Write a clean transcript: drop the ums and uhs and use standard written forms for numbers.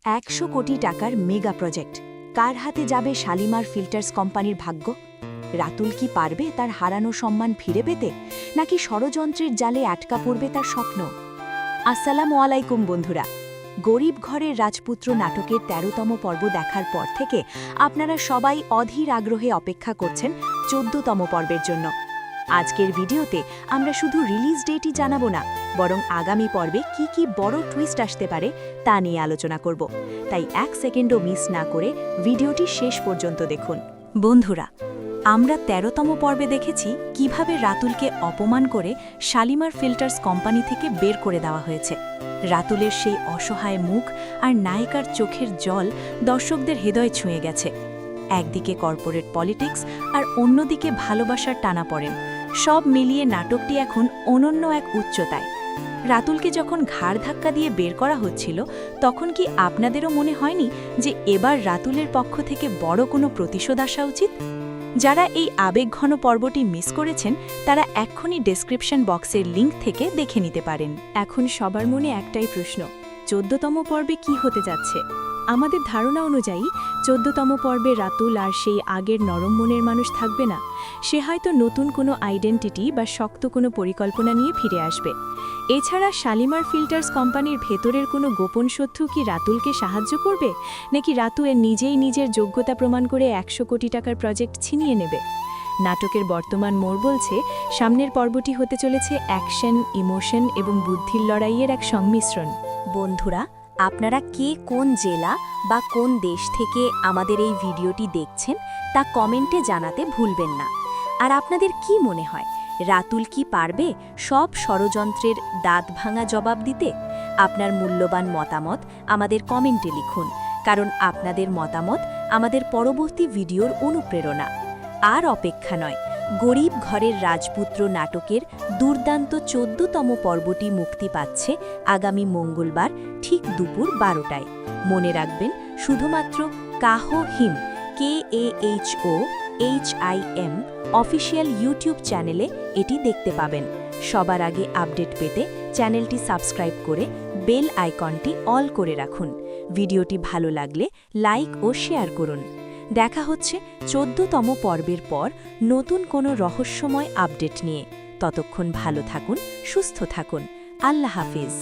100 কোটি টাকার mega project. কার হাতে যাবে শালিমার ফিল্টার্স কোম্পানির ভাগ্য? রাতুল কি পারবে তার হারানো সম্মান ফিরে পেতে, নাকি ষড়যন্ত্রের জালে আটকা পড়বে তার স্বপ্ন? আসসালামু আলাইকুম বন্ধুরা। গরিব ঘরের রাজপুত্র নাটকের ১৩তম পর্ব দেখার পর থেকে আপনারা সবাই অধীর আগ্রহে অপেক্ষা করছেন ১৪তম পর্বের জন্য। আজকের ভিডিওতে আমরা শুধু রিলিজ ডেটই জানাবো না, বরং আগামী পর্বে কি কি বড় টুইস্ট আসতে পারে তা নিয়ে আলোচনা করব। তাই ১ সেকেন্ডও মিস না করে ভিডিওটি শেষ পর্যন্ত দেখুন। বন্ধুরা, আমরা ১৩তম পর্বে দেখেছি কিভাবে রাতুলকে অপমান করে শালিমার ফিল্টার্স কোম্পানি থেকে বের করে দেওয়া হয়েছে। রাতুলের সেই অসহায় মুখ আর নায়িকার চোখের জল দর্শকদের হৃদয় ছুঁয়ে গেছে। একদিকে কর্পোরেট পলিটিক্স আর অন্যদিকে ভালোবাসার টানাপড়েন, সব মিলিয়ে নাটকটি এখন অনন্য এক উচ্চতায়। রাতুলকে যখন ঘাড় ধাক্কা দিয়ে বের করা হচ্ছিল, তখন কি আপনাদেরও মনে হয়নি যে এবার রাতুলের পক্ষ থেকে বড় কোনো প্রতিশোধ আসা উচিত? যারা এই আবেগঘন পর্বটি মিস করেছেন তারা এক্ষুনি ডেসক্রিপশন বক্সের লিঙ্ক থেকে দেখে নিতে পারেন। এখন সবার মনে একটাই প্রশ্ন, ১৪তম পর্বে কি হতে যাচ্ছে? আমাদের ধারণা অনুযায়ী ১৪তম পর্বে রাতুল আর সেই আগের নরম মনের মানুষ থাকবে না। সে হয়তো নতুন কোনো আইডেন্টিটি বা শক্ত কোনো পরিকল্পনা নিয়ে ফিরে আসবে। এছাড়া শালিমার ফিল্টার্স কোম্পানির ভেতরের কোনো গোপন শত্রু কি রাতুলকে সাহায্য করবে, নাকি রাতু নিজেই নিজের যোগ্যতা প্রমাণ করে ১০০ কোটি টাকার প্রজেক্ট ছিনিয়ে নেবে? নাটকের বর্তমান মোড় বলছে সামনের পর্বটি হতে চলেছে অ্যাকশন, ইমোশন এবং বুদ্ধির লড়াইয়ের এক সংমিশ্রণ। বন্ধুরা, আপনারা কে কোন জেলা বা কোন দেশ থেকে আমাদের এই ভিডিওটি দেখছেন তা কমেন্টে জানাতে ভুলবেন না। আর আপনাদের কি মনে হয়, রাতুল কি পারবে সব ষড়যন্ত্রের দাঁত ভাঙা জবাব দিতে? আপনার মূল্যবান মতামত আমাদের কমেন্টে লিখুন, কারণ আপনাদের মতামত আমাদের পরবর্তী ভিডিওর অনুপ্রেরণা। আর অপেক্ষা নয়, গরিব ঘরের রাজপুত্র নাটকের দুর্দান্ত ১৪তম পর্বটি মুক্তি পাচ্ছে আগামী মঙ্গলবার ঠিক দুপুর ১২টায়। মনে রাখবেন, শুধুমাত্র কাহো হিম KAHOHIM অফিসিয়াল ইউটিউব চ্যানেলে এটি দেখতে পাবেন। সবার আগে আপডেট পেতে চ্যানেলটি সাবস্ক্রাইব করে বেল আইকনটি অল করে রাখুন। ভিডিওটি ভালো লাগলে লাইক ও শেয়ার করুন। দেখা হচ্ছে ১৪তম পর্বের পর নতুন কোনো রহস্যময় আপডেট নিয়ে। ততক্ষণ ভালো থাকুন, সুস্থ থাকুন। আল্লাহ হাফিজ।